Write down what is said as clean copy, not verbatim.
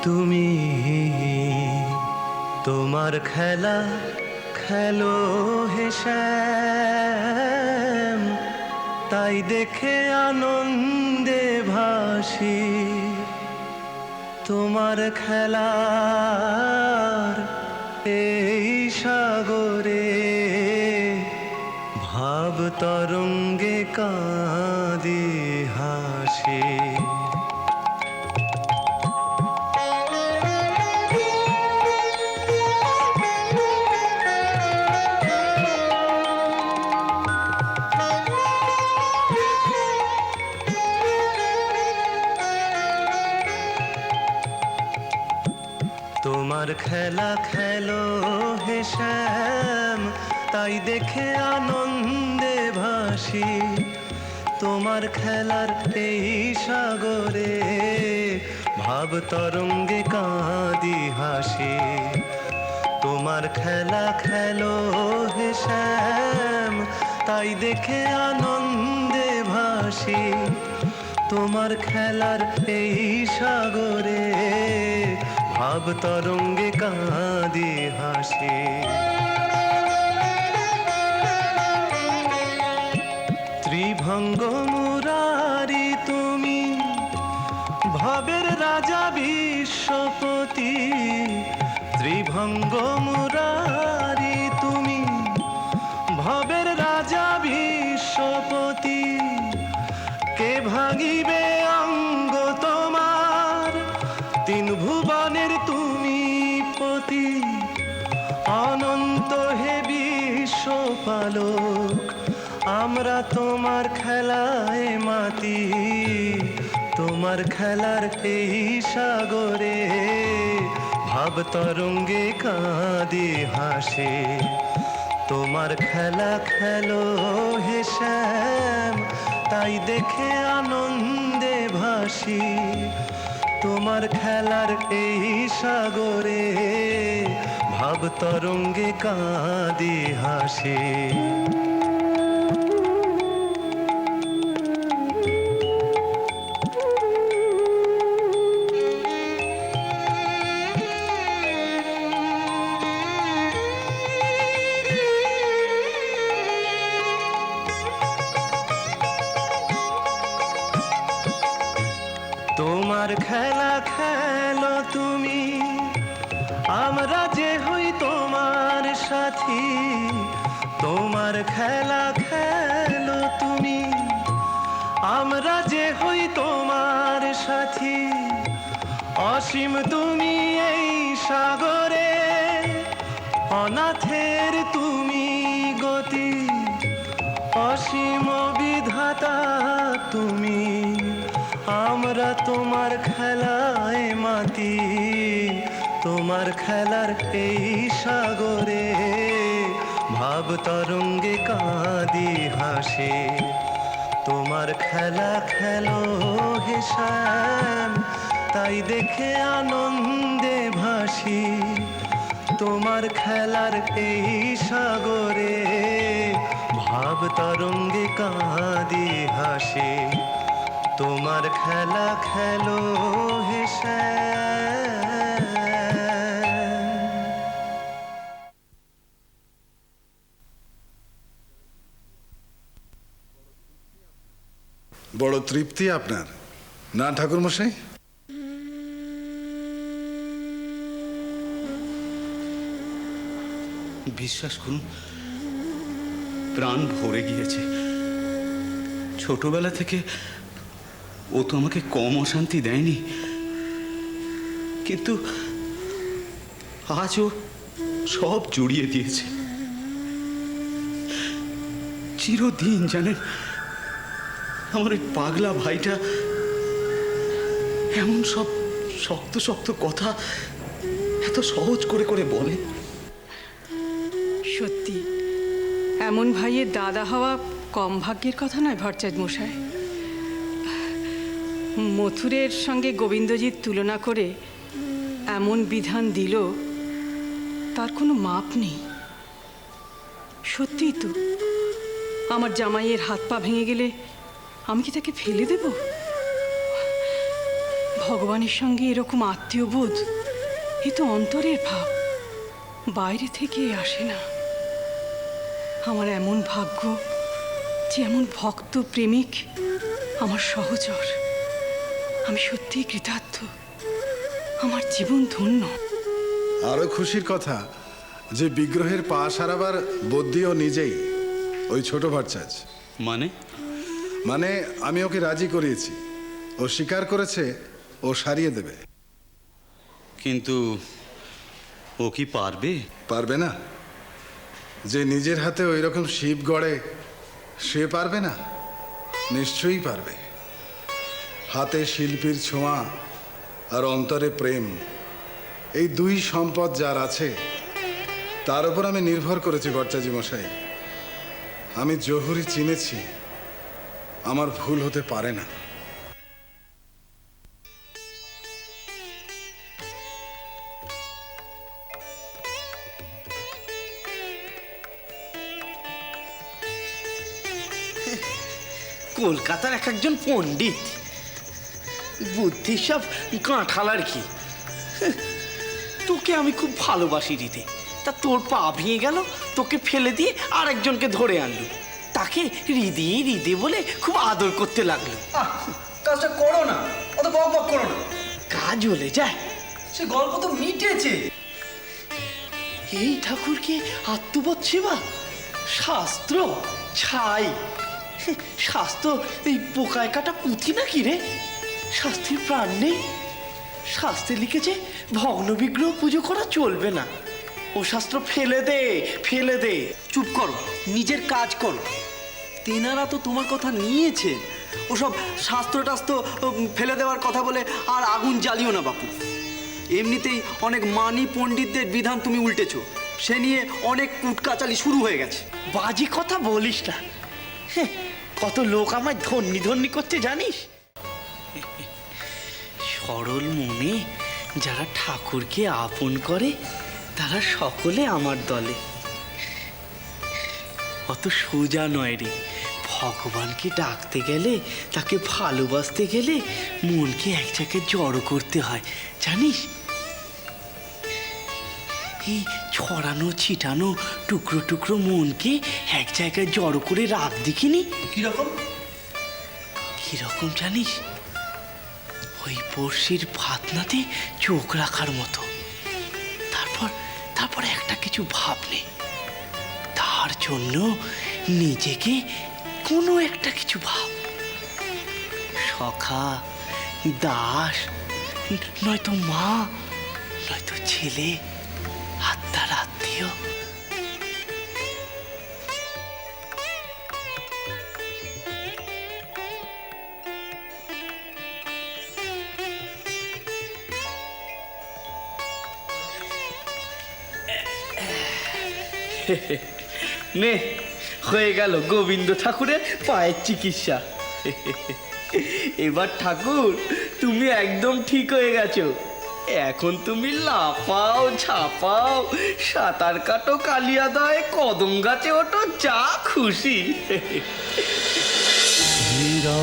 তুমি তোমার খেলা খেলো হে শ্যাম, তাই দেখে আনন্দে ভাসি। তোমার খেলার এই সাগরে ভাব তরঙ্গে কাঁদি হাসি। তোমার খেলা খেলো হে শ্যাম, তাই দেখে আনন্দে ভাসি। তোমার খেলার এই সাগরে ভাব তরঙ্গে কাঁদি হাসি। তোমার খেলা খেলো হে শ্যাম, তাই দেখে আনন্দে ভাসি। তোমার খেলার এই সাগরে ভাব তরঙ্গে কাঁদি হাসি। ত্রিভঙ্গ মুরারি তুমি, ভবের রাজা বিশ্বপতি। ত্রিভঙ্গ মুরারি তুমি, ভবের রাজা বিশ্বপতি। কে ভাঙিবে অঙ্গ তোমার, তিন ভুবনের তুমি পতি। অনন্ত হে বিশ্বপালক, আমরা তোমার খেলায় মাতি। তোমার খেলার এই সাগরে ভাব তরঙ্গে কাঁদি হাসি। তোমার খেলা খেলো হে শ্যাম, তাই দেখে আনন্দে ভাসি। তোমার খেলার এই সাগরে ভাব তরঙ্গে কাঁদি হাসি। তোমার খেলা খেলো তুমি, আমরা যে হই তোমার সাথী। তোমার খেলা খেলো তুমি, আমরা যে হই তোমার সাথী। অসীম তুমি এই সাগরে, অনাথের তুমি গতি। অসীম বিধাতা তুমি, আমরা তোমার খেলায় মাতি। তোমার খেলার এই সাগরে ভাব তরঙ্গে কাঁদি হাসি। তোমার খেলা খেলো হে শ্যাম, তাই দেখে আনন্দে ভাসি। তোমার খেলার এই সাগরে ভাব তরঙ্গে কাঁদি হাসি। তোমার খেলা খেলো হে শ্যাম। বড় তৃপ্তি আপনার না ঠাকুরমশাই? বিশ্বাস করুন, প্রাণ ভরে গিয়েছে। ছোটবেলা থেকে ও তো আমাকে কম অশান্তি দেয়নি, কিন্তু আজও সব জড়িয়ে দিয়েছে। চিরদিন জানেন, আমার ওই পাগলা ভাইটা এমন সব শক্ত শক্ত কথা এত সহজ করে করে বলে। সত্যি এমন ভাইয়ের দাদা হওয়া কম ভাগ্যের কথা নয় ভট্টাচার্য মশাই। মথুরের সঙ্গে গোবিন্দজির তুলনা করে এমন বিধান দিল, তার কোনো মাপ নেই। সত্যিই তো, আমার জামাইয়ের হাত পা ভেঙে গেলে আমি কি তাকে ফেলে দেব? ভগবানের সঙ্গে এরকম আত্মীয়বোধ এ তো অন্তরের ভাব, বাইরে থেকে আসে না। আমার এমন ভাগ্য যে এমন ভক্ত প্রেমিক আমার সহচর। আমি সত্যিই কৃতার্থ, আমার জীবন ধন্য। আরো খুশির কথা যে বিগ্রহের পা সারাবার বদ্যিও নিজেই, ওই ছোট ভট্টাচ। মানে আমি ওকে রাজি করিয়েছি, ও স্বীকার করেছে ও সারিয়ে দেবে। কিন্তু ও কি পারবে? পারবে না? যে নিজের হাতে ওই রকম শিব গড়ে সে পারবে না? নিশ্চয়ই পারবে। হাতে শিল্পীর ছোঁয়া আর অন্তরে প্রেম, এই দুই সম্পদ যার আছে তার উপর আমি নির্ভর করেছি ভট্টাচার্য মশাই। আমি জহুরি চিনেছি, আমার ভুল হতে পারে না। কলকাতার এক একজন পণ্ডিত, বুদ্ধি সব কাঁঠাল আর কি। তোকে আমি খুব ভালোবাসি দিতে, তা তোর পা ভেঙে গেল, তোকে ফেলে দিয়ে আর একজনকে ধরে আনলো, তাকে হৃদি বলে খুব আদর করতে লাগলো। কাজটা করো না, অত বক বক করো না। কাজ হলে যায়, সে গল্প তো মিটেছে। এই ঠাকুরকে আত্মবোধ সেবা, শাস্ত্র ছাই। শাস্ত্র এই পোকায় কাটা পুঁথি নাকি রে? শাস্ত্রের প্রাণ নেই। শাস্ত্রে লিখেছে ভগ্ন বিগ্রহ পুজো করা চলবে না। ও শাস্ত্র ফেলে দে, ফেলে দে। চুপ করো, নিজের কাজ করো। তেনারা তো তোমার কথা নিয়েছে। ওসব শাস্ত্র টাস্ত্র ফেলে দেওয়ার কথা বলে আর আগুন জ্বালিও না বাপু। এমনিতেই অনেক মানি পণ্ডিতদের বিধান তুমি উল্টেছো, সে নিয়ে অনেক কুটকাচালি শুরু হয়ে গেছে। বাজে কথা বলিস না। কত লোক আমায় ধন্যি করতে জানিস? সরল মনে যারা ঠাকুরকে আপন করে তারা সকলে আমার দলে। অত সোজা নয় রে। ভগবানকে ডাকতে গেলে, তাকে ভালোবাসতে গেলে মনকে এক জায়গায় জড়ো করতে হয়, জানিস? এই ছড়ানো ছিটানো টুকরো টুকরো মনকে এক জায়গায় জড়ো করে রাখ দেখিনি। কিরকম? কিরকম জানিস? ওই বড়শির ফাতনাতে চোখ রাখার মতো। তারপর একটা কিছু ভাব নেই, তার জন্য নিজেকে কোনো একটা কিছু ভাব। সখা, দাস, নয়তো মা, নয়তো ছেলে, আত্মার আত্মীয়। নে, হয়ে গেল গোবিন্দ ঠাকুরের পায়ের চিকিৎসা। এবার ঠাকুর তুমি একদম ঠিক হয়ে গেছো। এখন তুমি লাফাও, ঝাপাও, সাঁতার কাটো, কালিয়াদয়, কদম গাছে ওঠো, যা খুশি। হীরা